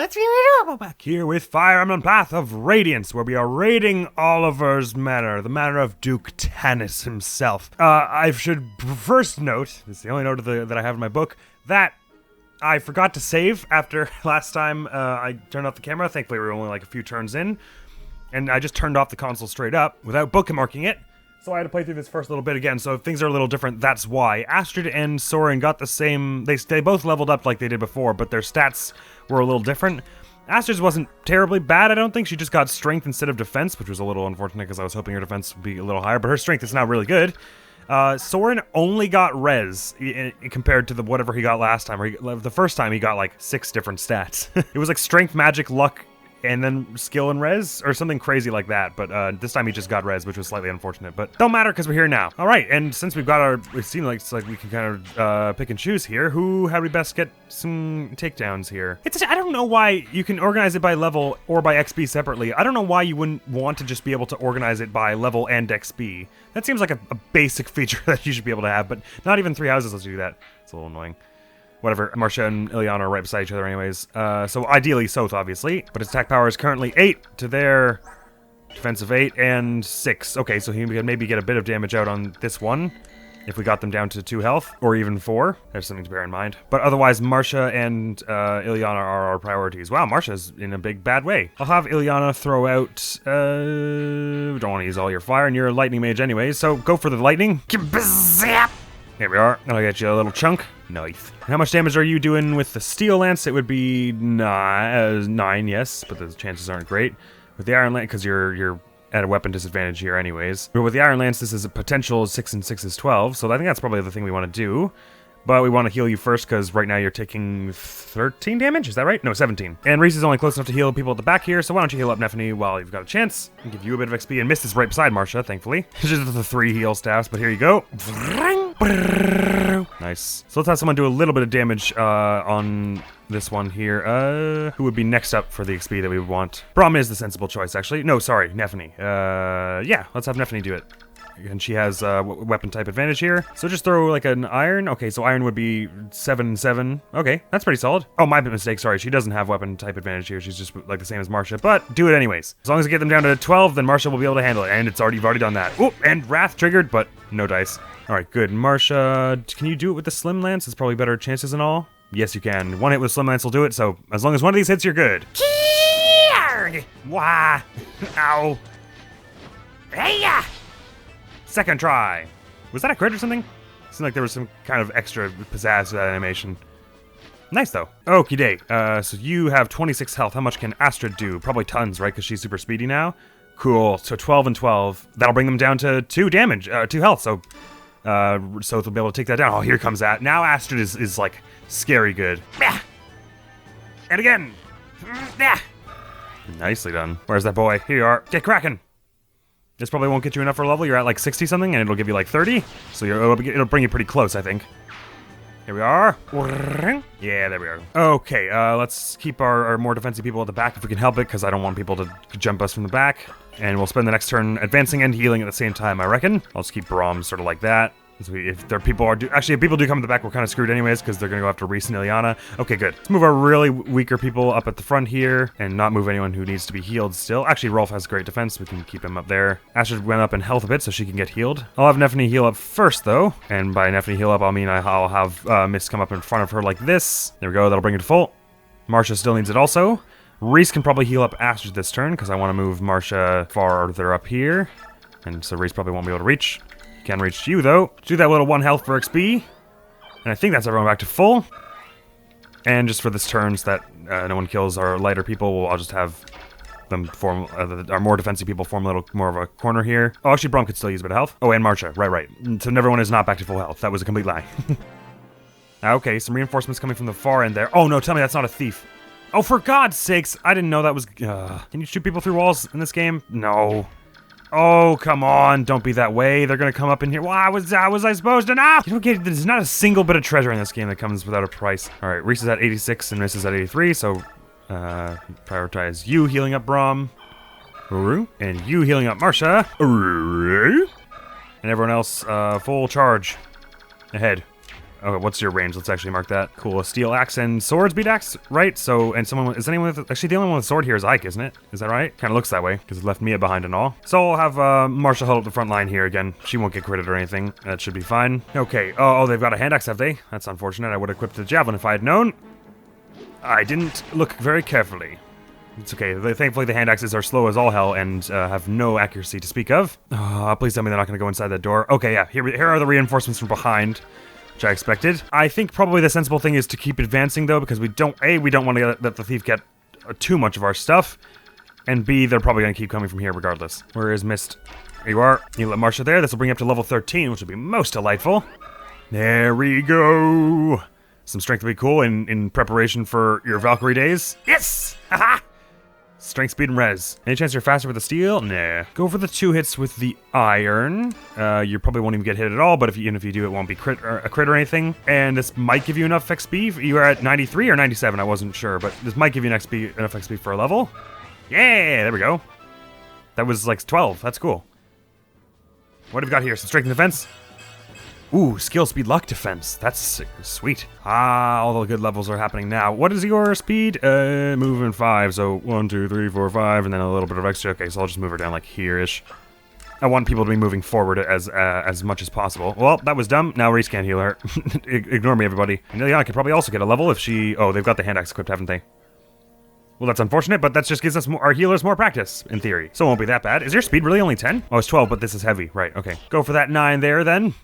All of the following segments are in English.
Let's hear it all. Back here with Fire Emblem Path of Radiance, where we are raiding Oliver's manor, the manor of Duke Tanis himself. I should first note, this is the only note that I have in my book, that I forgot to save after last time I turned off the camera. Thankfully, we were only like a few turns in, and I just turned off the console straight up without bookmarking it. So I had to play through this first little bit again, so if things are a little different, that's why. Astrid and Soren got the same, they both leveled up like they did before, but their stats were a little different. Astrid's wasn't terribly bad, I don't think. She just got strength instead of defense, which was a little unfortunate because I was hoping her defense would be a little higher, but her strength is now really good. Soren only got res compared to whatever he got last time. The first time he got like 6 different stats. It was like strength, magic, luck, and then skill and res, or something crazy like that, but this time he just got res, which was slightly unfortunate, but don't matter because we're here now. All right, and since we've got our, it seems like it's like we can kind of pick and choose here. How do we best get some takedowns here? I don't know why you can organize it by level or by XP separately. I don't know why you wouldn't want to just be able to organize it by level and XP. That seems like a basic feature that you should be able to have, but not even 3 houses lets you do that. It's a little annoying. Whatever, Marcia and Ileana are right beside each other anyways. So ideally Soth, obviously. But his attack power is currently 8 to their defensive 8 and 6. Okay, so he can maybe get a bit of damage out on this one if we got them down to 2 health, or even 4. There's something to bear in mind. But otherwise, Marcia and Ileana are our priorities. Wow, Marcia's in a big bad way. I'll have Ileana throw out... don't want to use all your fire, and you're a lightning mage anyways, so go for the lightning. Zap! Here we are. I'll get you a little chunk. Nice. How much damage are you doing with the steel lance? It would be 9, yes, but the chances aren't great. With the iron lance, because you're at a weapon disadvantage here anyways. But with the iron lance, this is a potential 6 and 6 is 12, so I think that's probably the thing we want to do. But we want to heal you first, because right now you're taking 13 damage, is that right? No, 17. And Reese is only close enough to heal people at the back here, so why don't you heal up Nephany while you've got a chance? I'll give you a bit of XP, and Mist is right beside Marcia, thankfully. Just the 3 heal staffs, but here you go. Nice. So let's have someone do a little bit of damage on this one here. Who would be next up for the XP that we would want? Braum is the sensible choice, actually. No, sorry, Nephany. Yeah, let's have Nephany do it. And she has weapon type advantage here. So just throw like an iron. Okay, so iron would be 7/7. Okay, that's pretty solid. Oh, my mistake. Sorry, she doesn't have weapon type advantage here. She's just like the same as Marcia, but do it anyways. As long as we get them down to 12, then Marcia will be able to handle it. And you've already done that. Oh, and Wrath triggered, but no dice. All right, good. Marcia, can you do it with the Slim Lance? It's probably better chances and all. Yes, you can. 1 hit with Slim Lance will do it, so as long as 1 of these hits, you're good. Wah! Ow! Hey-ya! Second try. Was that a crit or something? Seemed like there was some kind of extra pizzazz to that animation. Nice, though. Okie doke. So you have 26 health. How much can Astrid do? Probably tons, right? Because she's super speedy now. Cool. So 12 and 12. That'll bring them down to 2 damage, 2 health. So they'll be able to take that down. Oh, here comes that. Now Astrid is like scary good. And again. Nicely done. Where's that boy? Here you are. Get cracking. This probably won't get you enough for a level. You're at like 60 something, and it'll give you like 30. So it'll bring you pretty close, I think. Here we are. Yeah, there we are. Okay, let's keep our more defensive people at the back if we can help it, because I don't want people to jump us from the back. And we'll spend the next turn advancing and healing at the same time, I reckon. I'll just keep Braum sort of like that. If people do come to the back, we're kind of screwed anyways, because they're going to go after Reese and Ileana. Okay, good. Let's move our really weaker people up at the front here, and not move anyone who needs to be healed still. Actually, Rolf has great defense. We can keep him up there. Astrid went up in health a bit, so she can get healed. I'll have Nephany heal up first, though. And by Nephany heal up, I'll mean I'll have Mist come up in front of her like this. There we go. That'll bring it to full. Marcia still needs it also. Reese can probably heal up Astrid this turn, because I want to move Marcia farther up here. And so Reese probably won't be able to reach. Can reach you, though. Do that little 1 health for XP. And I think that's everyone back to full. And just for this turn, so that no one kills our lighter people, I'll just have them form, our more defensive people form a little more of a corner here. Oh, actually, Braum could still use a bit of health. Oh, and Marcia. Right. So everyone is not back to full health. That was a complete lie. Okay, some reinforcements coming from the far end there. Oh, no, tell me that's not a thief. Oh, for God's sakes. I didn't know that was... Can you shoot people through walls in this game? No. Oh, come on. Don't be that way. They're going to come up in here. Why was I supposed to know? You don't get, there's not a single bit of treasure in this game that comes without a price. All right, Reese is at 86 and Miss is at 83, so prioritize you healing up Braum. And you healing up Marcia. And everyone else, full charge. Ahead. Oh, what's your range? Let's actually mark that. Cool. A steel axe and swords beat axe, right? So, and someone, is anyone with, actually the only one with a sword here is Ike, isn't it? Is that right? Kind of looks that way, because it left Mia behind and all. So I'll have Marsha hold up the front line here again. She won't get critted or anything. That should be fine. Okay. Oh, they've got a hand axe, have they? That's unfortunate. I would have equipped the javelin if I had known. I didn't look very carefully. It's okay. Thankfully, the hand axes are slow as all hell and have no accuracy to speak of. Please tell me they're not going to go inside that door. Okay, yeah. Here are the reinforcements from behind, which I expected. I think probably the sensible thing is to keep advancing, though, because we don't want to let the thief get too much of our stuff, and B, they're probably going to keep coming from here regardless. Where is Mist? There you are. You let Marsha there. This will bring you up to level 13, which will be most delightful. There we go. Some strength would be cool in preparation for your Valkyrie days. Yes! Haha! Strength, speed, and res. Any chance you're faster with the steel? Nah. Go for the 2 hits with the iron. You probably won't even get hit at all, but even if you do, it won't be a crit or anything. And this might give you enough XP. You are at 93 or 97, I wasn't sure, but this might give you enough XP for a level. Yeah, there we go. That was like 12. That's cool. What have we got here? Some strength and defense. Ooh, skill, speed, luck, defense. That's sweet. All the good levels are happening now. What is your speed? Moving 5. So 1, 2, 3, 4, 5, and then a little bit of extra. Okay, so I'll just move her down like here-ish. I want people to be moving forward as much as possible. Well, that was dumb. Now Reese can't heal her. Ignore me, everybody. And Ileana could probably also get a level if she... Oh, they've got the hand axe equipped, haven't they? Well, that's unfortunate, but that just gives us our healers more practice, in theory. So it won't be that bad. Is your speed really only 10? Oh, it's 12, but this is heavy. Right, okay. Go for that 9 there, then.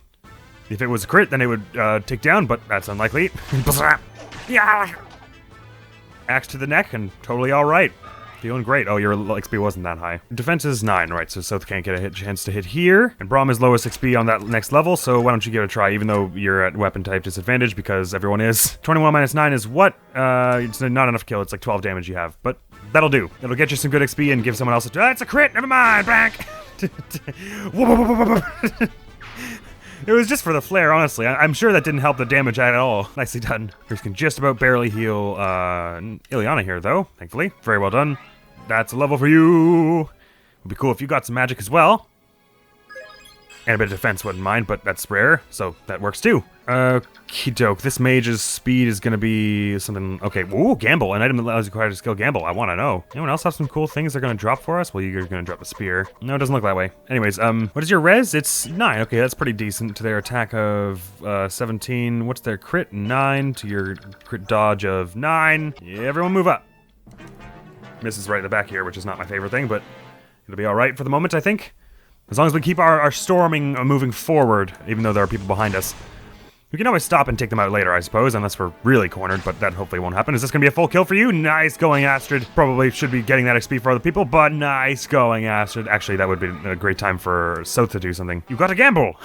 If it was a crit, then it would tick down, but that's unlikely. Yeah. Axe to the neck, and totally all right. Feeling great. Oh, your XP wasn't that high. Defense is 9, right? So Sothe can't get a chance to hit here. And Braum is lowest XP on that next level, so why don't you give it a try, even though you're at weapon type disadvantage, because everyone is. 21 minus 9 is what? It's not enough kill. It's like 12 damage you have, but that'll do. It'll get you some good XP and give someone else it's a crit! Never mind, blank! It was just for the flare, honestly. I'm sure that didn't help the damage at all. Nicely done. Chris can just about barely heal Ileana here, though, thankfully. Very well done. That's a level for you. Would be cool if you got some magic as well. And a bit of defense, wouldn't mind, but that's rare, so that works too. Okie doke. This mage's speed is going to be something... Okay, ooh, gamble. An item that allows you to skill gamble. I want to know. Anyone else have some cool things they're going to drop for us? Well, you're going to drop a spear. No, it doesn't look that way. Anyways, what is your res? It's 9. Okay, that's pretty decent to their attack of 17. What's their crit? 9 to your crit dodge of 9. Yeah, everyone move up. Misses right at the back here, which is not my favorite thing, but it'll be all right for the moment, I think. As long as we keep our storming moving forward, even though there are people behind us. We can always stop and take them out later, I suppose, unless we're really cornered, but that hopefully won't happen. Is this going to be a full kill for you? Nice going, Astrid. Probably should be getting that XP for other people, but nice going, Astrid. Actually, that would be a great time for Sothe to do something. You've got to gamble!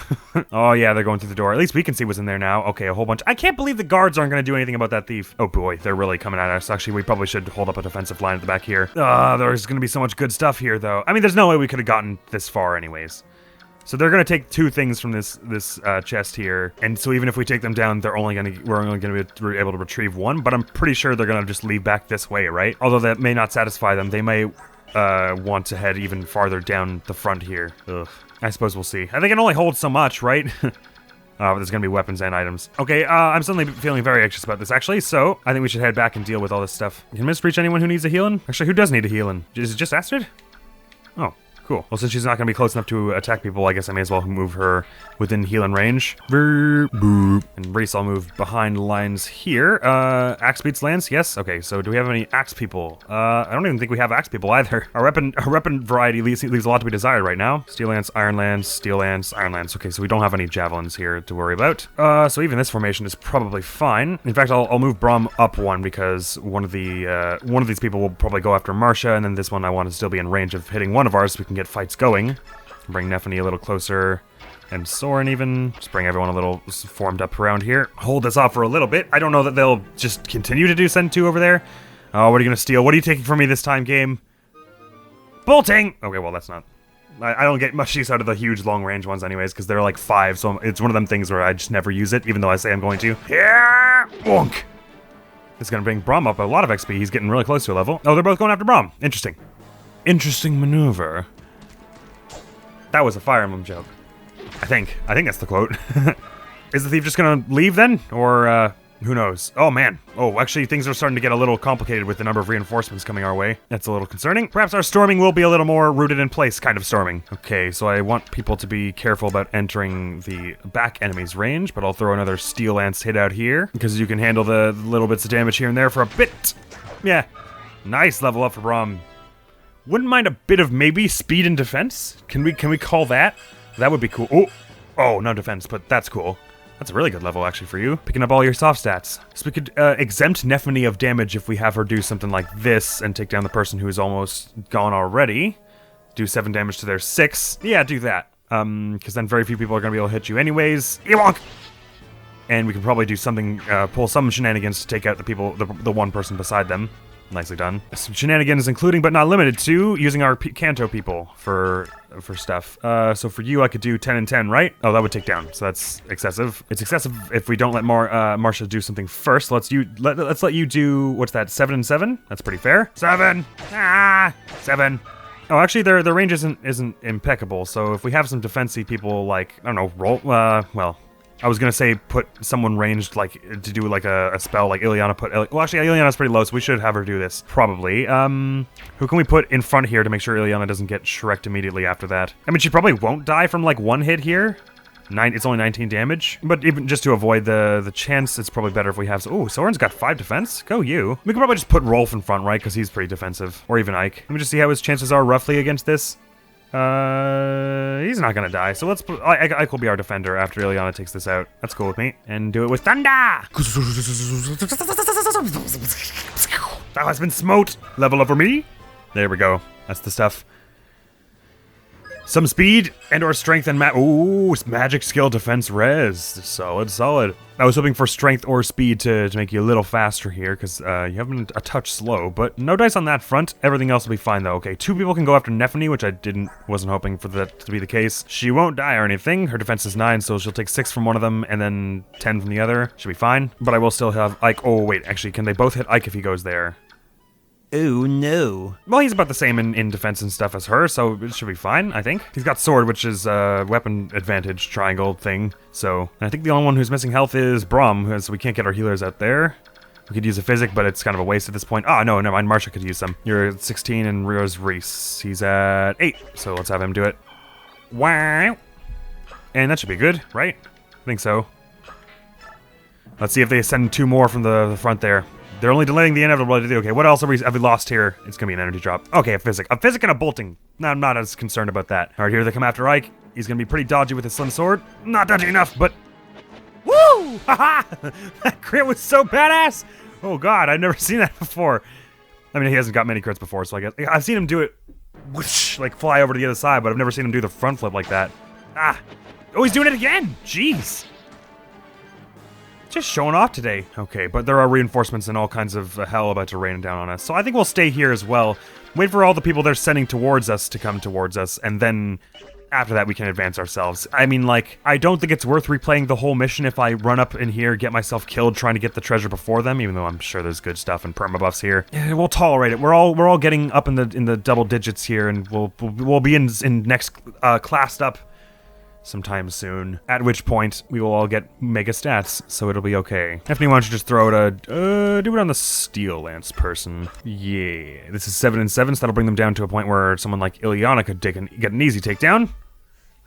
Oh, yeah, they're going through the door. At least we can see what's in there now. Okay, a whole bunch. I can't believe the guards aren't going to do anything about that thief. Oh, boy, they're really coming at us. Actually, we probably should hold up a defensive line at the back here. There's going to be so much good stuff here, though. I mean, there's no way we could have gotten this far anyways. So they're gonna take 2 things from this chest here, and so even if we take them down, we're only gonna be able to retrieve 1. But I'm pretty sure they're gonna just leave back this way, right? Although that may not satisfy them, they may want to head even farther down the front here. Ugh. I suppose we'll see. I think it can only hold so much, right? But there's gonna be weapons and items. Okay, I'm suddenly feeling very anxious about this, actually. So I think we should head back and deal with all this stuff. Can Miss reach anyone who needs a healing? Actually, who does need a healing? Is it just Astrid? Oh. Cool. Well, since she's not going to be close enough to attack people, I guess I may as well move her within healing range. And Reese, I'll move behind lines here. Axe beats lance, yes? Okay, so do we have any axe people? I don't even think we have axe people either. Our weapon variety leaves a lot to be desired right now. Steel lance, iron lance, iron lance. Okay, so we don't have any javelins here to worry about. So even this formation is probably fine. In fact, I'll move Braum up 1 because one of these people will probably go after Marsha, and then this one I want to still be in range of hitting one of ours so we can get fights going. Bring Nephany a little closer, and Soren even. Just bring everyone a little formed up around here. Hold this off for a little bit. I don't know that they'll just continue to do Send 2 over there. Oh, what are you gonna steal? What are you taking from me this time, game? Bolting! Okay, well, that's not... I don't get much use out of the huge long-range ones anyways, because they're like 5, so it's one of them things where I just never use it, even though I say I'm going to. Yeah! Bonk! It's gonna bring Braum up a lot of XP. He's getting really close to a level. Oh, they're both going after Braum. Interesting. Interesting maneuver. That was a Fire Emblem joke. I think that's the quote. Is the thief just gonna leave then? Or, who knows? Oh, man. Oh, actually, things are starting to get a little complicated with the number of reinforcements coming our way. That's a little concerning. Perhaps our storming will be a little more rooted in place kind of storming. Okay, so I want people to be careful about entering the back enemy's range, but I'll throw another steel lance hit out here because you can handle the little bits of damage here and there for a bit. Yeah. Nice level up for Braum. Wouldn't mind a bit of maybe speed and defense. Can we call that? That would be cool. Oh, no defense, but that's cool. That's a really good level, actually, for you. Picking up all your soft stats. So we could exempt Nephany of damage if we have her do something like this and take down the person who's almost gone already. Do 7 damage to their 6. Yeah, do that. Because then very few people are going to be able to hit you anyways. Ewonk! And we can probably do something, pull some shenanigans to take out the people, the one person beside them. Nicely done. Some shenanigans including, but not limited to, using our Kanto people for stuff. So for you, I could do 10 and 10, right? Oh, that would take down, so that's excessive. It's excessive if we don't let Marsha do something first. Let's let you do, what's that, 7 and 7? That's pretty fair. 7! 7. Oh, actually, their range isn't impeccable, so if we have some defensive people, like, I don't know, roll, well, I was gonna say put someone ranged, like, to do, like, a spell, like Ileana put... Well, actually, Ileana's pretty low, so we should have her do this. Probably. Who can we put in front here to make sure Ileana doesn't get Shrek'd immediately after that? I mean, she probably won't die from, like, one hit here. It's only 19 damage. But even just to avoid the chance, it's probably better if we have... Oh, Soren's got 5 defense. Go you. We could probably just put Rolf in front, right? Because he's pretty defensive. Or even Ike. Let me just see how his chances are roughly against this. He's not gonna die, so let's put... Ike will be our defender after Ileana takes this out. That's cool with me. And do it with Thunder! Thou hast been smote! Level up for me? There we go. That's the stuff. Some speed and or strength and ooh, magic skill defense res. Solid, solid. I was hoping for strength or speed to make you a little faster here, because you have been a touch slow, but no dice on that front. Everything else will be fine, though. Okay, 2 people can go after Nephany, which I wasn't hoping for that to be the case. She won't die or anything. Her defense is 9, so she'll take 6 from one of them, and then 10 from the other. Should be fine. But I will still have Ike. Oh, wait, actually, can they both hit Ike if he goes there? Oh, no. Well, he's about the same in defense and stuff as her, so it should be fine, I think. He's got sword, which is a weapon advantage triangle thing, so... And I think the only one who's missing health is Braum, so we can't get our healers out there. We could use a physic, but it's kind of a waste at this point. Oh, no, never mind, Marsha could use some. You're at 16, and Rio's Reese. He's at 8, so let's have him do it. Wow. And that should be good, right? I think so. Let's see if they send 2 more from the front there. They're only delaying the inevitable. Okay, what else have we lost here? It's gonna be an energy drop. Okay, a physic and a bolting. No, I'm not as concerned about that. All right, here they come after Ike. He's gonna be pretty dodgy with his slim sword. Not dodgy enough, but... Woo! Haha! That crit was so badass! Oh god, I've never seen that before. I mean, he hasn't got many crits before, so I guess... I've seen him do it... Whoosh, like fly over to the other side, but I've never seen him do the front flip like that. Ah! Oh, he's doing it again! Jeez! Just showing off today. Okay, but there are reinforcements and all kinds of hell about to rain down on us. So I think we'll stay here as well. Wait for all the people they're sending towards us to come towards us, and then after that we can advance ourselves. I mean, like, I don't think it's worth replaying the whole mission if I run up in here, get myself killed trying to get the treasure before them, even though I'm sure there's good stuff and perma buffs here. We'll tolerate it. We're all getting up in the double digits here, and we'll be in next classed up sometime soon, at which point we will all get mega stats, so it'll be okay. Nephany, why don't you just throw it do it on the steel lance person. Yeah, this is 7 and 7, so that'll bring them down to a point where someone like Ileana could get an easy takedown.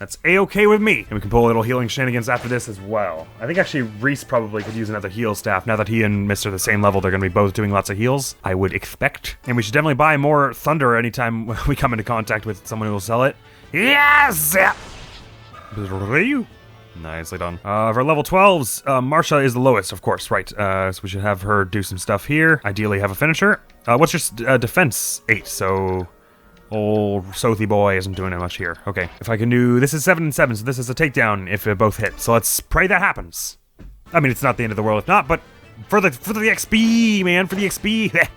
That's a-okay with me. And we can pull a little healing shenanigans after this as well. I think actually Reese probably could use another heal staff. Now that he and Mr. are the same level, they're gonna be both doing lots of heals, I would expect. And we should definitely buy more thunder anytime we come into contact with someone who will sell it. Yes! Nicely done. For level 12s, Marsha is the lowest, of course, right. So we should have her do some stuff here. Ideally have a finisher. What's your defense? 8, so... Old Sothy boy isn't doing it much here. Okay, if I can do... This is 7 and 7, so this is a takedown if both hit. So let's pray that happens. I mean, it's not the end of the world if not, but for the XP, man, for the XP.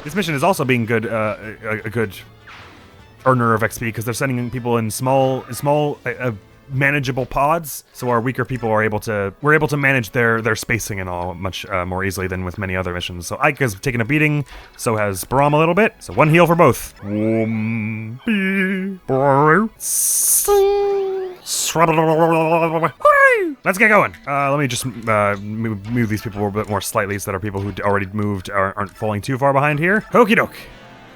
This mission is also being good, a good earner of XP, because they're sending people in small, manageable pods, so our weaker people are able to, we're able to manage their spacing and all much more easily than with many other missions. So Ike has taken a beating, so has Braum a little bit, so 1 heal for both. Let's get going. Let me just move these people a little bit more slightly so that our people who already moved aren't falling too far behind here. Okie doke.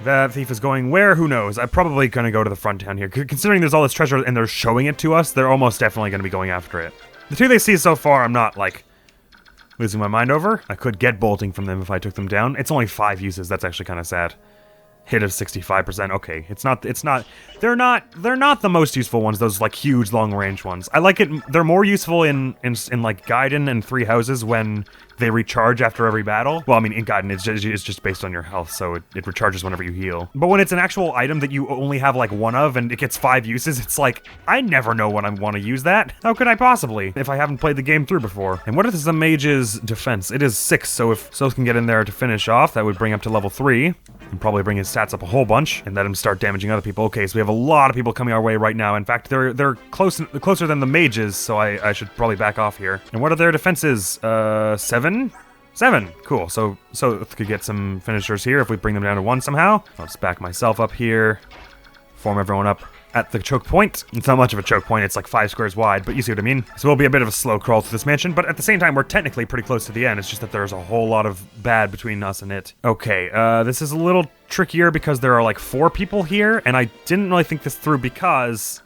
That thief is going where? Who knows? I'm probably going to go to the front down here. Considering there's all this treasure and they're showing it to us, they're almost definitely going to be going after it. The two they see so far, I'm not, like, losing my mind over. I could get bolting from them if I took them down. It's only 5 uses. That's actually kind of sad. Hit of 65%. Okay, they're not the most useful ones, those like huge long range ones. I like it. They're more useful in like Gaiden and Three Houses when they recharge after every battle. Well, I mean, in Gaiden, it's just based on your health, so it recharges whenever you heal. But when it's an actual item that you only have like 1 of and it gets 5 uses, it's like, I never know when I want to use that. How could I possibly, if I haven't played the game through before? And what is the mage's defense? It is 6, so if Soth can get in there to finish off, that would bring up to level 3. And probably bring his stats up a whole bunch and let him start damaging other people. Okay, so we have a lot of people coming our way right now. In fact, they're closer than the mages, so I should probably back off here. And what are their defenses? 7? 7. Cool. So could get some finishers here if we bring them down to 1 somehow. I'll just back myself up here. Form everyone up at the choke point. It's not much of a choke point, it's like 5 squares wide, but you see what I mean. So it'll be a bit of a slow crawl through this mansion, but at the same time, we're technically pretty close to the end. It's just that there's a whole lot of bad between us and it. Okay, this is a little trickier because there are like 4 people here, and I didn't really think this through because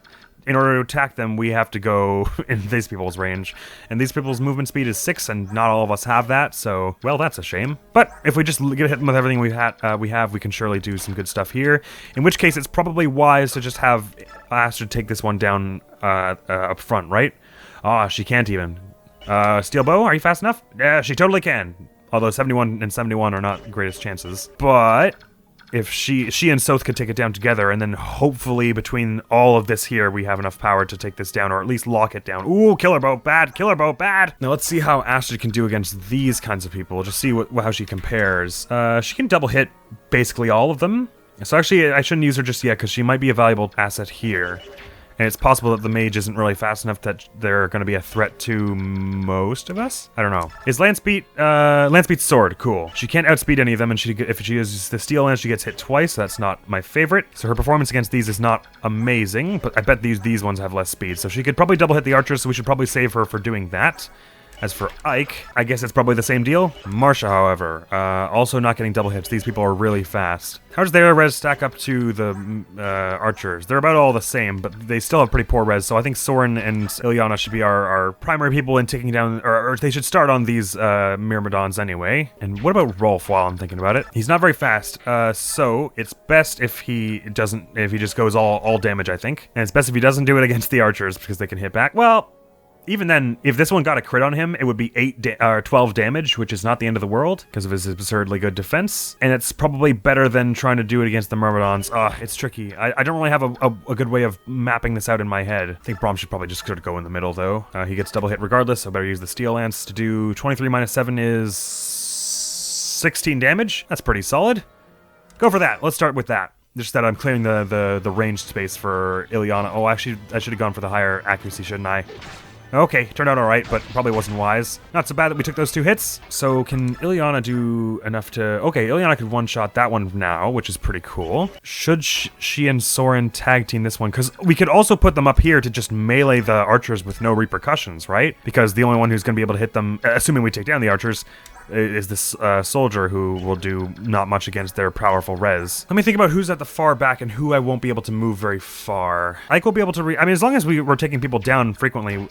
in order to attack them, we have to go in these people's range. And these people's movement speed is 6, and not all of us have that, so, well, that's a shame. But if we just get hit with everything we have, we can surely do some good stuff here. In which case, it's probably wise to just have Astrid take this one down up front, right? Ah, she can't even. Steel Bow, are you fast enough? Yeah, she totally can. Although 71 and 71 are not the greatest chances. But if she and Soth could take it down together, and then hopefully between all of this here, we have enough power to take this down, or at least lock it down. Ooh, killer bow, bad, killer bow, bad. Now let's see how Astrid can do against these kinds of people. Just see how she compares. She can double hit basically all of them. So actually, I shouldn't use her just yet, because she might be a valuable asset here. And it's possible that the mage isn't really fast enough that they're going to be a threat to most of us? I don't know. Is Lancebeat, Lancebeat's sword, cool. She can't outspeed any of them, and if she uses the steel lance, she gets hit twice, so that's not my favorite. So her performance against these is not amazing, but I bet these ones have less speed. So she could probably double hit the archers, so we should probably save her for doing that. As for Ike, I guess it's probably the same deal. Marsha, however, also not getting double hits. These people are really fast. How does their res stack up to the archers? They're about all the same, but they still have pretty poor res, so I think Soren and Ilyana should be our primary people in taking down, or they should start on these Myrmidons anyway. And what about Rolf while I'm thinking about it? He's not very fast, so it's best if he just goes all damage, I think. And it's best if he doesn't do it against the archers, because they can hit back. Well, even then, if this one got a crit on him, it would be 12 damage, which is not the end of the world, because of his absurdly good defense. And it's probably better than trying to do it against the Myrmidons. It's tricky. I don't really have a good way of mapping this out in my head. I think Braum should probably just sort of go in the middle, though. He gets double hit regardless, so better use the Steel Lance to do 23 minus 7 is 16 damage. That's pretty solid. Go for that. Let's start with that. Just that I'm clearing the ranged space for Ilyana. Oh, actually, I should have gone for the higher accuracy, shouldn't I? Okay, turned out alright, but probably wasn't wise. Not so bad that we took those 2 hits. So can Ilyana do enough to... Okay, Ilyana could one-shot that one now, which is pretty cool. Should she and Soren tag team this one? Because we could also put them up here to just melee the archers with no repercussions, right? Because the only one who's going to be able to hit them, assuming we take down the archers, is this soldier who will do not much against their powerful res. Let me think about who's at the far back and who I won't be able to move very far. Ike will be able to I mean, as long as we're taking people down frequently,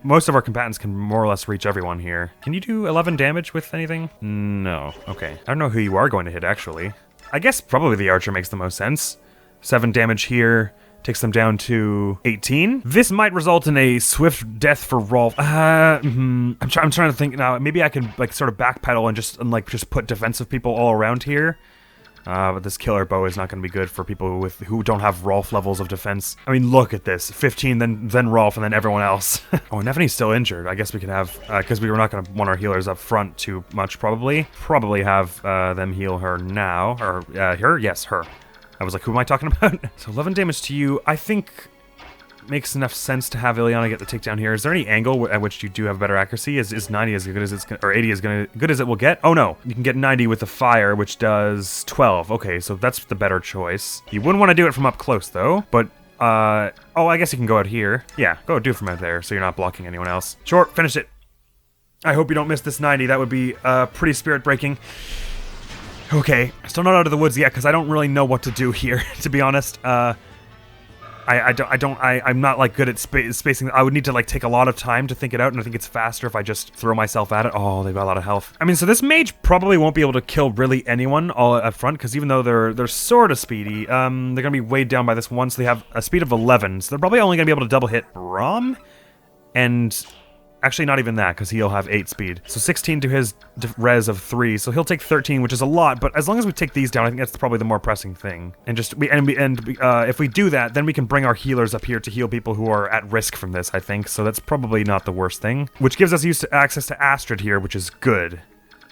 most of our combatants can more or less reach everyone here. Can you do 11 damage with anything? No. Okay. I don't know who you are going to hit, actually. I guess probably the archer makes the most sense. 7 damage here. Takes them down to 18. This might result in a swift death for Rolf. I'm trying to think now. Maybe I can like sort of backpedal and just put defensive people all around here. But this killer bow is not going to be good for people who don't have Rolf levels of defense. I mean, look at this: 15, then Rolf, and then everyone else. Oh, and Nephenie's still injured. I guess we could have because we were not going to want our healers up front too much. Probably have them heal her now, or her. Yes, her. I was like, who am I talking about? So 11 damage to you, I think makes enough sense to have Ilyana get the takedown here. Is there any angle at which you do have better accuracy? Is 90 as good as it's or 80 as good as it will get? Oh no, you can get 90 with the fire, which does 12. Okay, so that's the better choice. You wouldn't want to do it from up close though, but Oh, I guess you can go out here. Yeah, go do from out there so you're not blocking anyone else. Sure, finish it. I hope you don't miss this 90. That would be pretty spirit-breaking. Okay, still not out of the woods yet because I don't really know what to do here, to be honest. I'm not like good at spacing. I would need to like take a lot of time to think it out, and I think it's faster if I just throw myself at it. Oh, they've got a lot of health. I mean, so this mage probably won't be able to kill really anyone all up front, because even though they're sort of speedy, they're gonna be weighed down by this one, so they have a speed of 11, so they're probably only gonna be able to double hit Rom, and actually not even that, because he'll have 8 speed. So 16 to his res of 3, so he'll take 13, which is a lot, but as long as we take these down, I think that's probably the more pressing thing. And just, if we do that, then we can bring our healers up here to heal people who are at risk from this, I think, so that's probably not the worst thing. Which gives us access to Astrid here, which is good,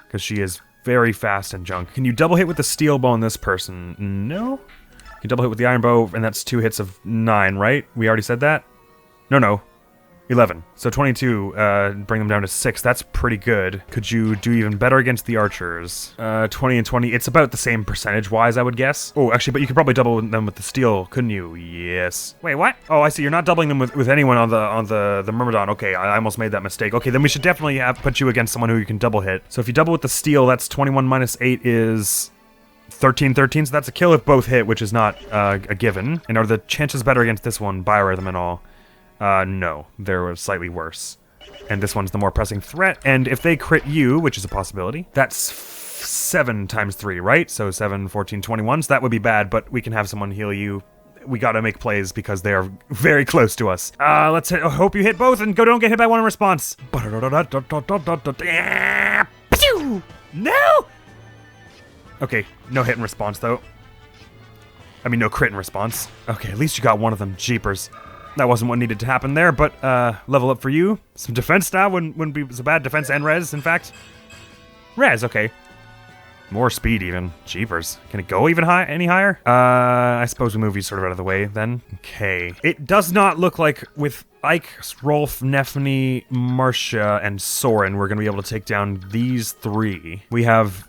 because she is very fast and junk. Can you double hit with the steel bow on this person? No? You can double hit with the iron bow, and that's 2 hits of 9, right? We already said that? No. 11. So 22, bring them down to 6. That's pretty good. Could you do even better against the archers? 20 and 20. It's about the same percentage-wise, I would guess. Oh, actually, but you could probably double them with the steel, couldn't you? Yes. Wait, what? Oh, I see. You're not doubling them with anyone on the Myrmidon. Okay, I almost made that mistake. Okay, then we should definitely put you against someone who you can double hit. So if you double with the steel, that's 21 minus 8 is 13, so that's a kill if both hit, which is not a given. And are the chances better against this one, Biorhythm and all? No, they're slightly worse. And this one's the more pressing threat, and if they crit you, which is a possibility, that's 7 times 3, right? So 7, 14, 21, so that would be bad, but we can have someone heal you. We gotta make plays because they are very close to us. Let's hit, hope you hit both and don't get hit by one in response. No! Okay, no hit in response, though. I mean, no crit in response. Okay, at least you got one of them, jeepers. That wasn't what needed to happen there, but level up for you. Some defense now wouldn't be so bad. Defense and res, in fact. Res, okay. More speed even. Jeepers. Can it go even any higher? I suppose we move you sort of out of the way then. Okay. It does not look like with Ike, Rolf, Nephany, Marcia, and Soren we're going to be able to take down these 3. We have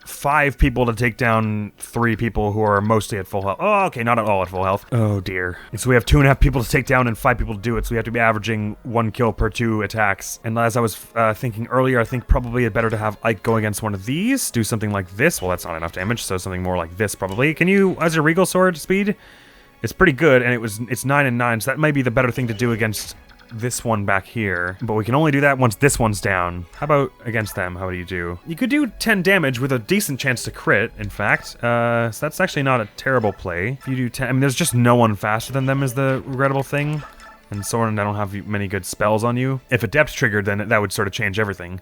5 people to take down 3 people who are mostly at full health. Oh, okay, not at all at full health. Oh, dear. And so we have 2.5 people to take down and 5 people to do it, so we have to be averaging 1 kill per 2 attacks. And as I was thinking earlier, I think probably better to have Ike go against one of these, do something like this. Well, that's not enough damage, so something more like this probably. Can you, as a Regal Sword speed? It's pretty good, and it's 9 and 9, so that might be the better thing to do against this one back here, but we can only do that once this one's down. How about against them? How do you do? You could do 10 damage with a decent chance to crit, in fact. So that's actually not a terrible play. If you do 10, I mean, there's just no one faster than them is the regrettable thing. And Soren, I don't have many good spells on you. If Adept's triggered, then that would sort of change everything.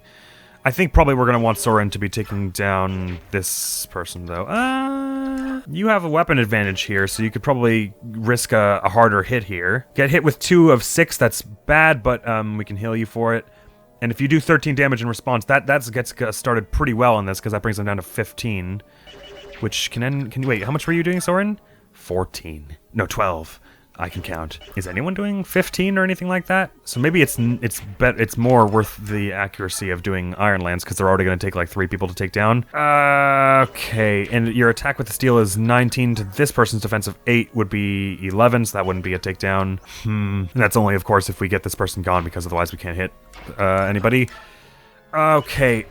I think probably we're going to want Soren to be taking down this person, though. You have a weapon advantage here, so you could probably risk a harder hit here. Get hit with 2 of 6, that's bad, but we can heal you for it. And if you do 13 damage in response, that gets started pretty well in this, because that brings them down to 15. Which can wait, how much were you doing, Soren? 14. No, 12. I can count. Is anyone doing 15 or anything like that? So maybe it's more worth the accuracy of doing Ironlands because they're already going to take like 3 people to take down. Okay, and your attack with the steel is 19 to this person's defense of 8 would be 11, so that wouldn't be a takedown. And that's only, of course, if we get this person gone because otherwise we can't hit anybody. Okay.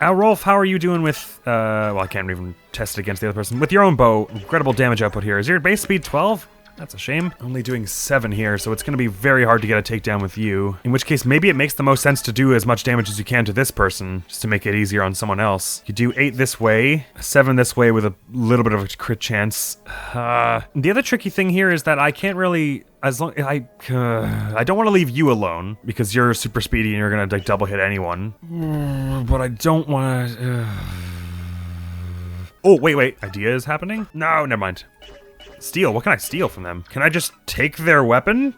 Rolf, how are you doing with, well, I can't even test it against the other person. With your own bow, incredible damage output here. Is your base speed 12? That's a shame. Only doing 7 here, so it's going to be very hard to get a takedown with you. In which case, maybe it makes the most sense to do as much damage as you can to this person, just to make it easier on someone else. You do 8 this way, 7 this way with a little bit of a crit chance. The other tricky thing here is that I can't really... I don't want to leave you alone, because you're super speedy and you're going to like, double hit anyone. But I don't want to... Oh, wait. Idea is happening? No, never mind. Steal? What can I steal from them? Can I just take their weapon?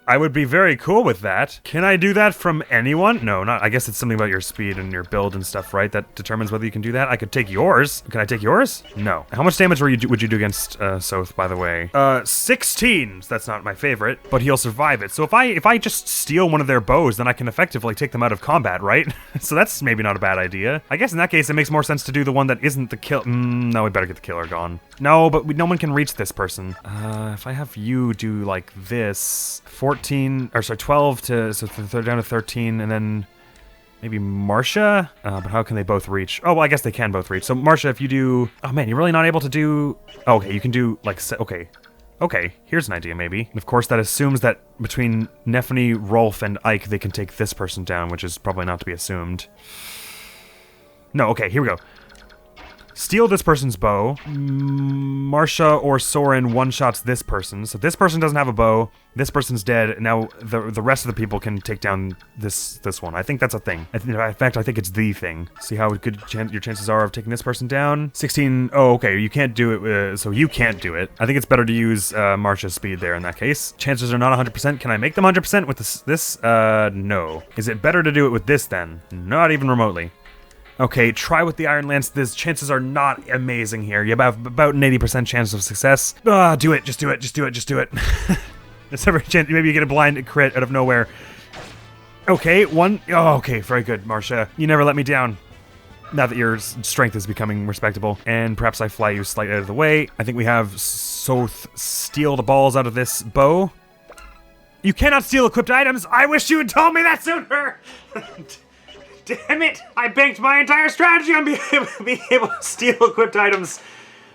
I would be very cool with that. Can I do that from anyone? No, not. I guess it's something about your speed and your build and stuff, right? That determines whether you can do that. I could take yours. Can I take yours? No. How much damage would you do against Soth, by the way? 16. That's not my favorite, but he'll survive it. So if I just steal one of their bows, then I can effectively take them out of combat, right? So that's maybe not a bad idea. I guess in that case, it makes more sense to do the one that isn't the kill. No, we better get the killer gone. No, but no one can reach this person. If I have you do like this, 12 to, so they're down to 13, and then maybe Marcia? But how can they both reach? Oh, well, I guess they can both reach. So Marcia, if you do, oh man, you're really not able to do, oh, okay, you can do like, okay, here's an idea maybe. And of course that assumes that between Nephany, Rolf, and Ike, they can take this person down, which is probably not to be assumed. No, okay, here we go. Steal this person's bow. Marcia or Soren one-shots this person. So this person doesn't have a bow. This person's dead. Now the rest of the people can take down this one. I think that's a thing. In fact, I think it's the thing. See how good your chances are of taking this person down? 16. Oh, okay. You can't do it. So you can't do it. I think it's better to use Marcia's speed there in that case. Chances are not 100%. Can I make them 100% with this? No. Is it better to do it with this then? Not even remotely. Okay, try with the Iron Lance. The chances are not amazing here. You have about an 80% chance of success. Do it. Just do it. Just do it. Just do it. There's every chance. Maybe you get a blind crit out of nowhere. Okay, one. Oh, okay, very good, Marcia. You never let me down. Now that your strength is becoming respectable. And perhaps I fly you slightly out of the way. I think we have Soth steal the balls out of this bow. You cannot steal equipped items. I wish you had told me that sooner. Damn it! I banked my entire strategy on being able to steal equipped items.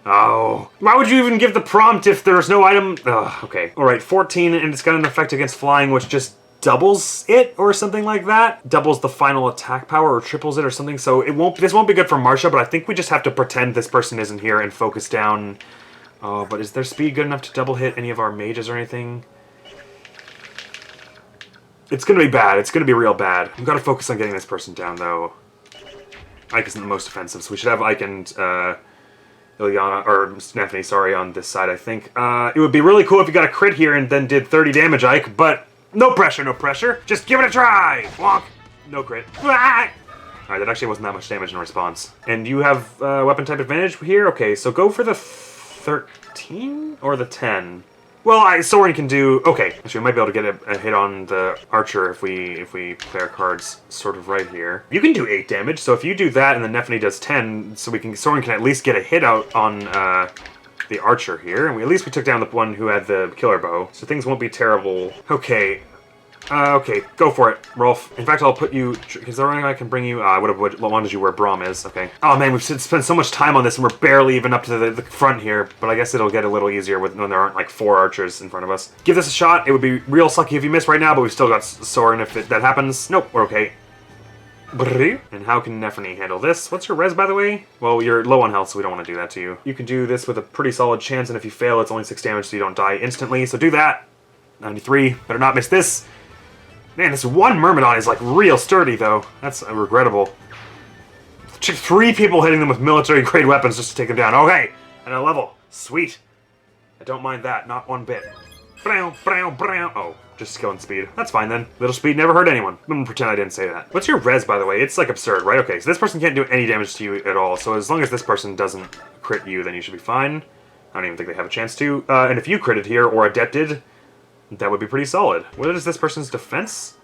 Oh. Why would you even give the prompt if there's no item? Ugh, okay. Alright, 14, and it's got an effect against flying, which just doubles it, or something like that. Doubles the final attack power, or triples it, or something. So this won't be good for Marcia, but I think we just have to pretend this person isn't here and focus down. Oh, but is their speed good enough to double hit any of our mages or anything? It's gonna be bad. It's gonna be real bad. We've got to focus on getting this person down, though. Ike isn't the most offensive, so we should have Ike and Ilyana, or Nephany, sorry, on this side, I think. It would be really cool if you got a crit here and then did 30 damage, Ike, but no pressure, no pressure. Just give it a try! Wonk! No crit. Alright, that actually wasn't that much damage in response. And you have weapon type advantage here? Okay, so go for the 13 or the 10? Well, Soren can do... Okay, actually, we might be able to get a hit on the archer if we play our cards sort of right here. You can do 8 damage, so if you do that and then Nephany does 10, so Soren can at least get a hit out on the archer here. And at least we took down the one who had the killer bow, so things won't be terrible. Okay. Okay, go for it, Rolf. In fact, I'll put you... Is there anything I can bring you? I would have wanted you where Braum is. Okay. Oh, man, we've spent so much time on this, and we're barely even up to the front here. But I guess it'll get a little easier when there aren't, like, 4 archers in front of us. Give this a shot. It would be real sucky if you miss right now, but we've still got Soren if that happens. Nope, we're okay. And how can Nephany handle this? What's your res, by the way? Well, you're low on health, so we don't want to do that to you. You can do this with a pretty solid chance, and if you fail, it's only 6 damage, so you don't die instantly. So do that. 93. Better not miss this. Man, this one Myrmidon is, like, real sturdy, though. That's regrettable. 3 people hitting them with military-grade weapons just to take them down. Okay, and a level. Sweet. I don't mind that, not one bit. Oh, just skill and speed. That's fine, then. Little speed never hurt anyone. I'm gonna pretend I didn't say that. What's your res, by the way? It's, like, absurd, right? Okay, so this person can't do any damage to you at all, so as long as this person doesn't crit you, then you should be fine. I don't even think they have a chance to. And if you critted here, or adepted... That would be pretty solid. What is this person's defense?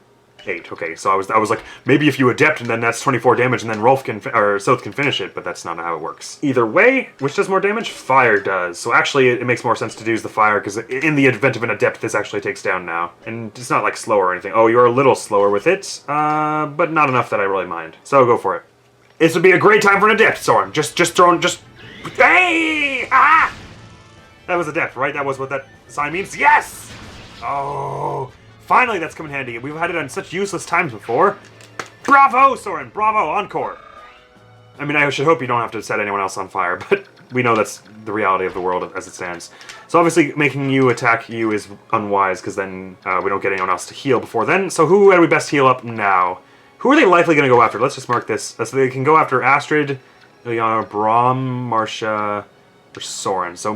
8. Okay, so I was like, maybe if you adept and then that's 24 damage and then Rolf can, or Soth can finish it, but that's not how it works. Either way, which does more damage? Fire does. So actually, it makes more sense to use the fire, because in the event of an adept, this actually takes down now. And it's not like slower or anything. Oh, you're a little slower with it, but not enough that I really mind. So go for it. This would be a great time for an adept, Soren. Just hey! Ah! That was adept, right? That was what that sign means? Yes! Oh, finally that's come in handy. We've had it on such useless times before. Bravo, Soren! Bravo, encore! I mean, I should hope you don't have to set anyone else on fire, but we know that's the reality of the world as it stands. So obviously making you attack you is unwise, because then we don't get anyone else to heal before then. So who would we best heal up now? Who are they likely going to go after? Let's just mark this. So they can go after Astrid, Ilyana, Braum, Marcia, or Soren. So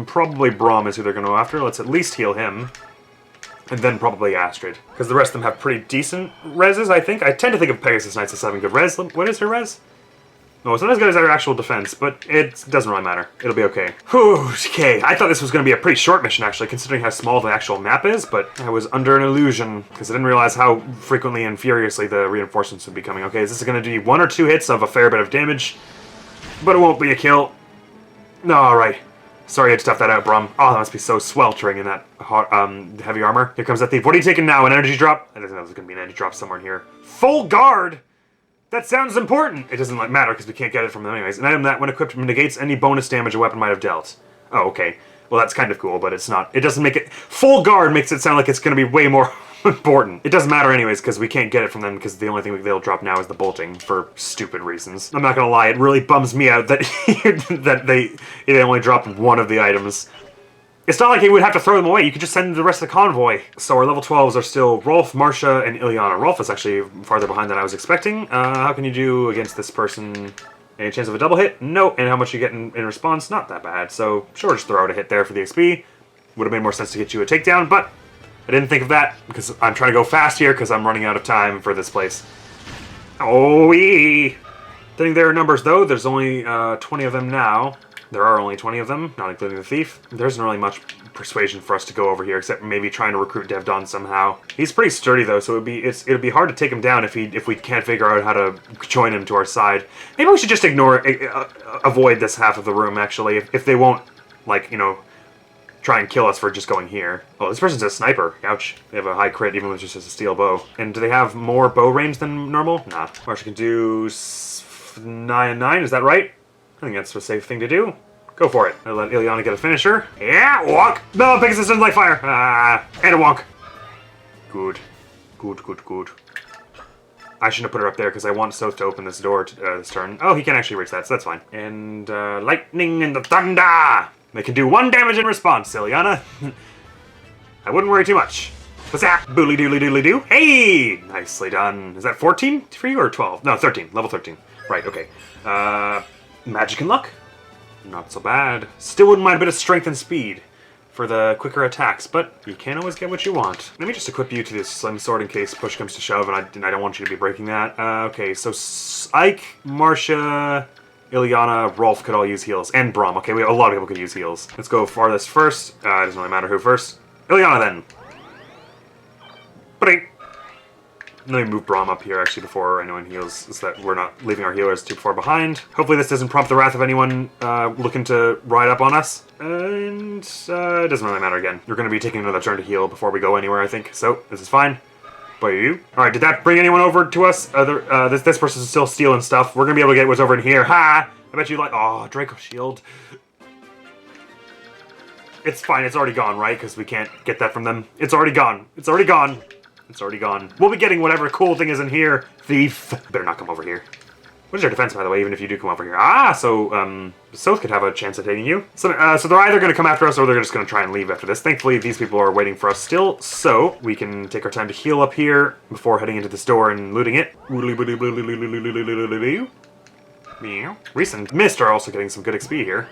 probably Braum is who they're going to go after. Let's at least heal him. And then probably Astrid. Because the rest of them have pretty decent reses, I think. I tend to think of Pegasus Knights as having good res. What is her res? Oh, it's not as good as our actual defense, but it doesn't really matter. It'll be okay. Whew, okay. I thought this was going to be a pretty short mission, actually, considering how small the actual map is, but I was under an illusion, because I didn't realize how frequently and furiously the reinforcements would be coming. Okay, this is going to do 1 or 2 hits of a fair bit of damage, but it won't be a kill. Alright. Sorry I had to tough that out, Brum. Oh, that must be so sweltering in that heavy armor. Here comes that thief. What are you taking now? An energy drop? I didn't know there was going to be an energy drop somewhere in here. Full guard? That sounds important! It doesn't matter because we can't get it from them anyways. An item that, when equipped, negates any bonus damage a weapon might have dealt. Oh, okay. Well, that's kind of cool, but it's not. It doesn't make it... Full guard makes it sound like it's going to be way more important. It doesn't matter anyways because we can't get it from them because the only thing they'll drop now is the bolting for stupid reasons. I'm not going to lie, it really bums me out that, that they only dropped 1 of the items. It's not like he would have to throw them away. You could just send the rest of the convoy. So our level 12s are still Rolf, Marcia, and Ilyana. Rolf is actually farther behind than I was expecting. How can you do against this person? Any chance of a double hit? No. And how much you get in response? Not that bad. So sure, just throw out a hit there for the XP. Would have made more sense to get you a takedown, but I didn't think of that because I'm trying to go fast here because I'm running out of time for this place. Oh-wee! I think there are numbers though. There's only 20 of them now. There are only 20 of them, not including the thief. There isn't really much persuasion for us to go over here, except maybe trying to recruit Devdon somehow. He's pretty sturdy though, so it'd be hard to take him down if we can't figure out how to join him to our side. Maybe we should just avoid this half of the room actually, if they won't, like, you know, try and kill us for just going here. Oh, this person's a sniper. Ouch. They have a high crit even with just a steel bow. And do they have more bow range than normal? Nah. Marcia can do 9 and 9. Is that right? I think that's a safe thing to do. Go for it. I'll let Ilyana get a finisher. Yeah, walk! No, Pegasus doesn't like fire. And a wonk. Good. Good, good, good. I shouldn't have put her up there because I want Soth to open this door this turn. Oh, he can actually reach that, so that's fine. And lightning and the thunder! They can do 1 damage in response, Ilyana. I wouldn't worry too much. What's that? Boodly doodly doodly doo. Hey! Nicely done. Is that 14 for you or 12? No, 13. Level 13. Right, okay. Magic and luck? Not so bad. Still wouldn't mind a bit of strength and speed for the quicker attacks, but you can't always get what you want. Let me just equip you to this slim sword in case push comes to shove, and I don't want you to be breaking that. Okay, so Ike, Marcia, Ilyana, Rolf could all use heals, and Brom. Okay, a lot of people could use heals. Let's go farthest first. It doesn't really matter who first. Ilyana then. But let me move Brom up here actually before anyone heals, so that we're not leaving our healers too far behind. Hopefully this doesn't prompt the wrath of anyone looking to ride up on us. And it doesn't really matter again. You're going to be taking another turn to heal before we go anywhere, I think. So this is fine. But you? Alright, did that bring anyone over to us? This person's still stealing stuff. We're going to be able to get what's over in here. Ha! I bet you like... Oh, Draco Shield. It's fine. It's already gone, right? Because we can't get that from them. It's already gone. It's already gone. It's already gone. We'll be getting whatever cool thing is in here. Thief. Better not come over here. What is your defense, by the way, even if you do come over here? Ah, so, Soth could have a chance at taking you. So they're either going to come after us or they're just going to try and leave after this. Thankfully, these people are waiting for us still, so we can take our time to heal up here before heading into this door and looting it. Recent Mist are also getting some good XP here.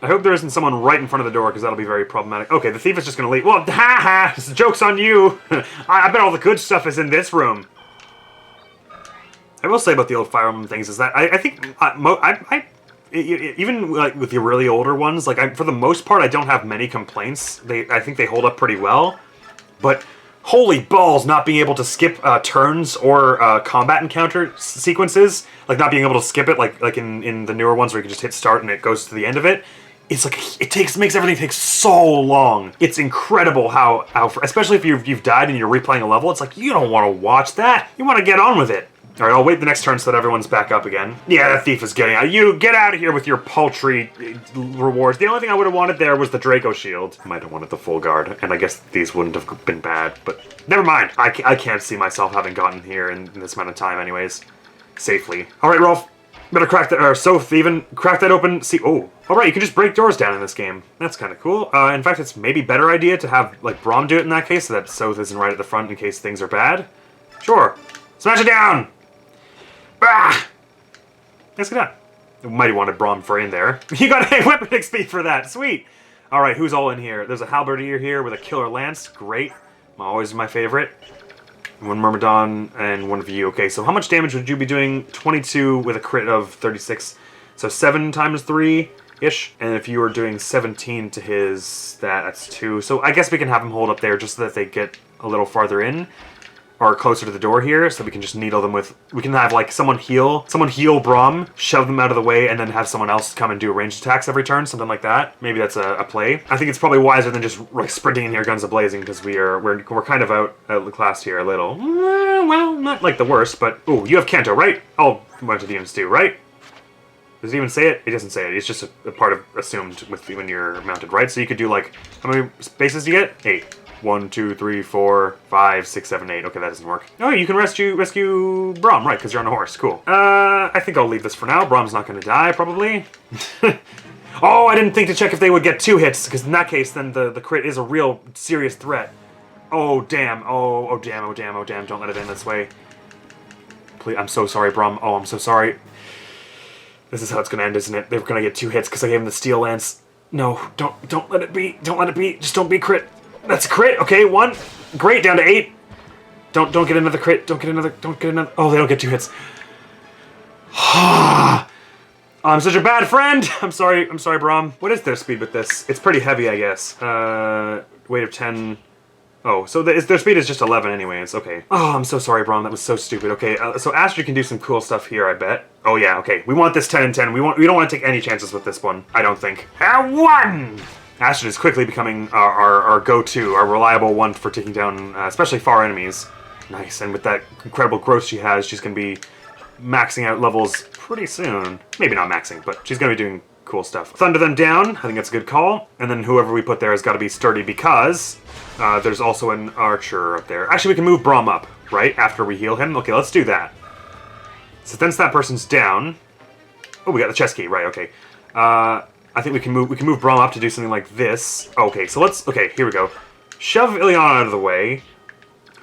I hope there isn't someone right in front of the door, because that'll be very problematic. Okay, the thief is just going to leave. Well, ha-ha! This joke's on you! I bet all the good stuff is in this room. I will say about the old Fire Emblem things is that I think... even like with the really older ones, like for the most part, I don't have many complaints. I think they hold up pretty well. But holy balls, not being able to skip turns or combat encounter sequences, like not being able to skip it, like in the newer ones where you can just hit start and it goes to the end of it. It's like makes everything take so long. It's incredible how especially if you've died and you're replaying a level, it's like you don't want to watch that. You want to get on with it. All right, I'll wait the next turn so that everyone's back up again. Yeah, that thief is getting out. You get out of here with your paltry rewards. The only thing I would have wanted there was the Draco Shield. Might have wanted the full guard, and I guess these wouldn't have been bad, but never mind. I can't see myself having gotten here in this amount of time anyways. Safely. All right, Rolf. Better crack that, or Soth even, crack that open. See, oh. All right, you can just break doors down in this game. That's kind of cool. In fact, it's maybe a better idea to have, like, Brom do it in that case so that Soth isn't right at the front in case things are bad. Sure. Smash it down! Ah! Nicely done. Mighty wanted Brom for in there. You got a weapon XP for that. Sweet. All right, who's all in here? There's a halberdier here with a killer lance. Great. always my favorite. One Myrmidon and one of you. Okay, so how much damage would you be doing? 22 with a crit of 36. So 7 times 3-ish. And if you were doing 17 to his, that's 2. So I guess we can have him hold up there just so that they get a little farther in. Or closer to the door here, so we can just needle them with... We can have, like, someone heal Braum, shove them out of the way, and then have someone else come and do ranged attacks every turn, something like that. Maybe that's a play. I think it's probably wiser than just, like, sprinting in here guns a-blazing, because we're kind of out the class here a little. Well, not, like, the worst, but... Ooh, you have Canto, right? I'll went to the units too, right? Does it even say it? It doesn't say it. It's just a part of assumed with when you're mounted, right? So you could do, like... How many spaces do you get? 8. 1, 2, 3, 4, 5, 6, 7, 8. Okay, that doesn't work. Oh, you can rescue Braum, right, because you're on a horse. Cool. I think I'll leave this for now. Braum's not going to die, probably. Oh, I didn't think to check if they would get 2 hits, because in that case, then the crit is a real serious threat. Oh, damn. Oh, damn, oh, damn, oh, damn. Don't let it end this way. Please, I'm so sorry, Braum. Oh, I'm so sorry. This is how it's going to end, isn't it? They're going to get 2 hits because I gave him the Steel Lance. No, don't let it be. Don't let it be. Just don't be crit. That's a crit. Okay, 1. Great, down to 8. Don't get another crit. Don't get another. Oh, they don't get 2 hits. I'm such a bad friend. I'm sorry, Braum. What is their speed with this? It's pretty heavy, I guess. Weight of 10. Oh, so their speed is just 11 anyways. Okay. Oh, I'm so sorry, Braum. That was so stupid. Okay, so Astrid can do some cool stuff here, I bet. Oh yeah, okay. We want this 10 and 10. We don't want to take any chances with this one. I don't think. 1. Astrid is quickly becoming our go-to, our reliable one for taking down, especially far enemies. Nice, and with that incredible growth she has, she's going to be maxing out levels pretty soon. Maybe not maxing, but she's going to be doing cool stuff. Thunder them down, I think that's a good call. And then whoever we put there has got to be sturdy because there's also an archer up there. Actually, we can move Braum up, right, after we heal him. Okay, let's do that. So since that person's down... Oh, we got the chest key, right, okay. I think we can move Braum up to do something like this. Okay, so okay, here we go. Shove Ileana out of the way.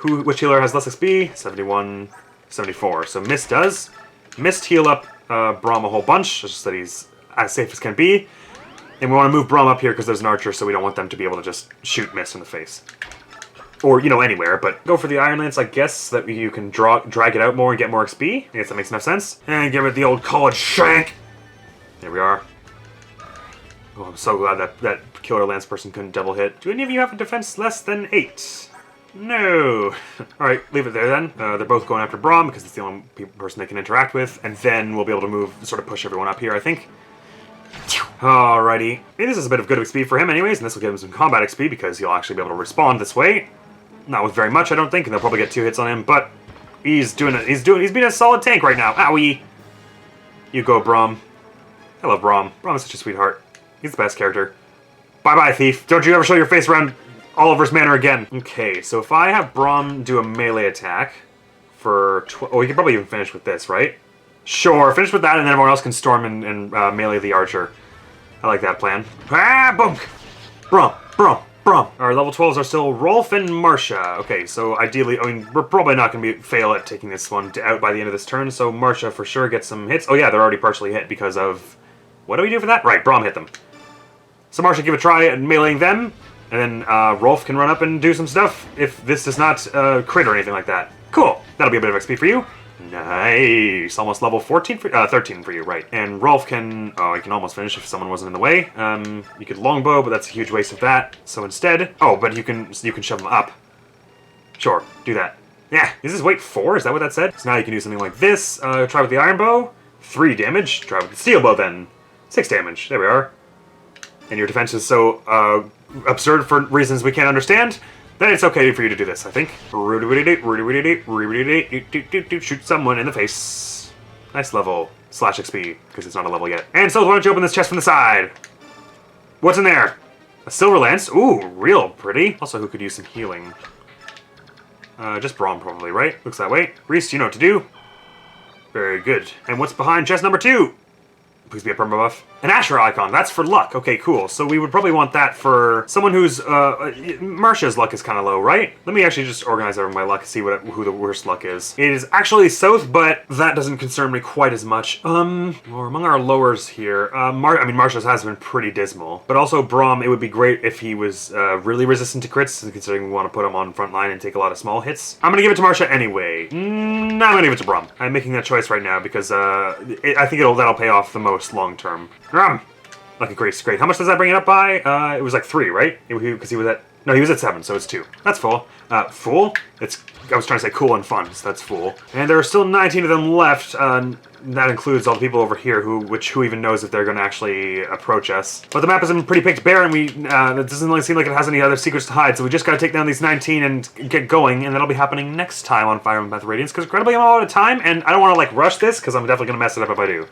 Which healer has less XP? 71, 74. So Mist does. Mist heal up Braum a whole bunch, just so that he's as safe as can be. And we want to move Braum up here because there's an archer, so we don't want them to be able to just shoot Mist in the face. Or, you know, anywhere, but go for the Iron Lance, I guess, so that you can drag it out more and get more XP. I guess that makes enough sense. And give it the old college shank. There we are. Oh, I'm so glad that Killer Lance person couldn't double hit. Do any of you have a defense less than 8? No. Alright, leave it there then. They're both going after Braum because it's the only person they can interact with. And then we'll be able to move, sort of push everyone up here, I think. Alrighty. Hey, this is a bit of good XP for him anyways, and this will give him some combat XP because he'll actually be able to respond this way. Not with very much, I don't think, and they'll probably get 2 hits on him, but he's being a solid tank right now. Owie! You go, Braum. I love Braum. Braum is such a sweetheart. He's the best character. Bye-bye, thief. Don't you ever show your face around Oliver's Manor again. Okay, so if I have Braum do a melee attack for... Oh, we could probably even finish with this, right? Sure, finish with that, and then everyone else can storm and melee the archer. I like that plan. Ah, boom! Braum. Our level 12s are still Rolf and Marcia. Okay, so ideally, I mean, we're probably not going to fail at taking this one out by the end of this turn, so Marcia for sure gets some hits. Oh yeah, they're already partially hit because of... What do we do for that? Right, Braum hit them. So Marcia give a try at meleeing them, and then Rolf can run up and do some stuff if this does not crit or anything like that. Cool. That'll be a bit of XP for you. Nice. Almost level 13 for you, right. And Rolf can... Oh, he can almost finish if someone wasn't in the way. You could longbow, but that's a huge waste of that. So instead... Oh, but you can shove them up. Sure, do that. Yeah, is this weight 4? Is that what that said? So now you can do something like this. Try with the iron bow. 3 damage. Try with the steel bow then. 6 damage. There we are. And your defense is so absurd for reasons we can't understand, then it's okay for you to do this, I think. Shoot someone in the face. Nice level. / XP, because it's not a level yet. And so why don't you open this chest from the side? What's in there? A silver lance. Ooh, real pretty. Also, who could use some healing? Just Braum probably, right? Looks that way. Reese, you know what to do. Very good. And what's behind chest number 2? Please be a perma buff. An Asher icon, that's for luck. Okay, cool. So we would probably want that for someone who's, Marcia's luck is kind of low, right? Let me actually just organize over my luck and see who the worst luck is. It is actually South, but that doesn't concern me quite as much. Well, among our lowers here, Marcia's has been pretty dismal. But also Braum, it would be great if he was, really resistant to crits, considering we want to put him on front line and take a lot of small hits. I'm gonna give it to Marcia anyway. No, I'm gonna give it to Braum. I'm making that choice right now because, I think that'll pay off the most long term. Okay, great. How much does that bring it up by? It was like 3, right? Because he was at... No, he was at 7, so it's 2. That's full. Full? I was trying to say cool and fun, so that's full. And there are still 19 of them left. That includes all the people over here who even knows if they're going to actually approach us. But the map is in pretty picked bare, and it doesn't really seem like it has any other secrets to hide, so we just got to take down these 19 and get going, and that'll be happening next time on Fire Emblem Path of Radiance, because incredibly I'm all out of time, and I don't want to, like, rush this, because I'm definitely going to mess it up if I do.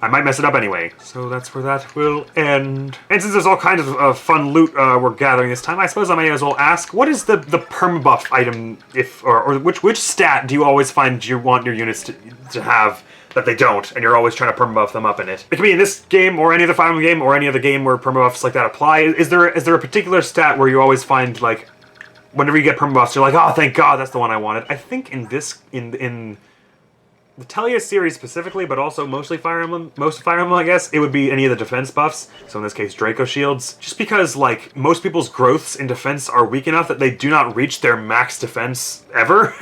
I might mess it up anyway. So that's where that will end. And since there's all kinds of fun loot we're gathering this time, I suppose I may as well ask, what is the permabuff item, or which stat do you always find you want your units to have that they don't, and you're always trying to permabuff them up in it? It can be in this game, or any other Fire Emblem game, or any other game where permabuffs like that apply. Is there a particular stat where you always find, like, whenever you get permabuffs, you're like, oh, thank God, that's the one I wanted? I think in the Telia series specifically, but also most of Fire Emblem, I guess, it would be any of the defense buffs. So in this case, Draco shields. Just because, like, most people's growths in defense are weak enough that they do not reach their max defense ever.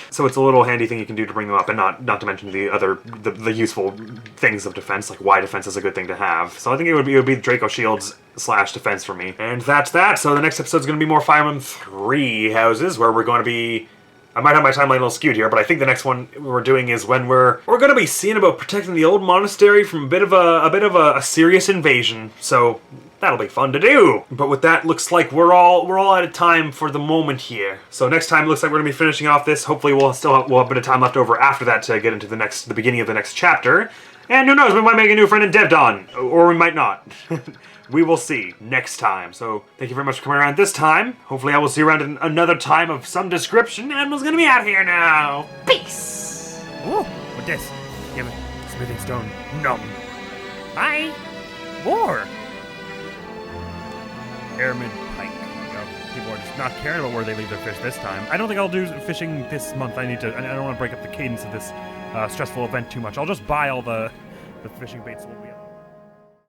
So it's a little handy thing you can do to bring them up, and not to mention the useful things of defense, like why defense is a good thing to have. So I think it would be Draco shields / defense for me. And that's that. So the next episode's going to be more Fire Emblem 3 houses, where we're going to be... I might have my timeline a little skewed here, but I think the next one we're doing is when we're going to be seeing about protecting the old monastery from a bit of a serious invasion. So that'll be fun to do. But with that, looks like we're all out of time for the moment here. So next time, looks like we're gonna be finishing off this. Hopefully, we'll have a bit of time left over after that to get into the beginning of the next chapter. And who knows, we might make a new friend in Devdon, or we might not. We will see next time. So thank you very much for coming around this time. Hopefully I will see you around in another time of some description. Admiral's gonna be out here now. Peace! Ooh, what this? Give it smithing stone. Numb. Hi. More. Airman pike. People are just not caring about where they leave their fish this time. I don't think I'll do fishing this month. I don't want to break up the cadence of this stressful event too much. I'll just buy all the fishing baits.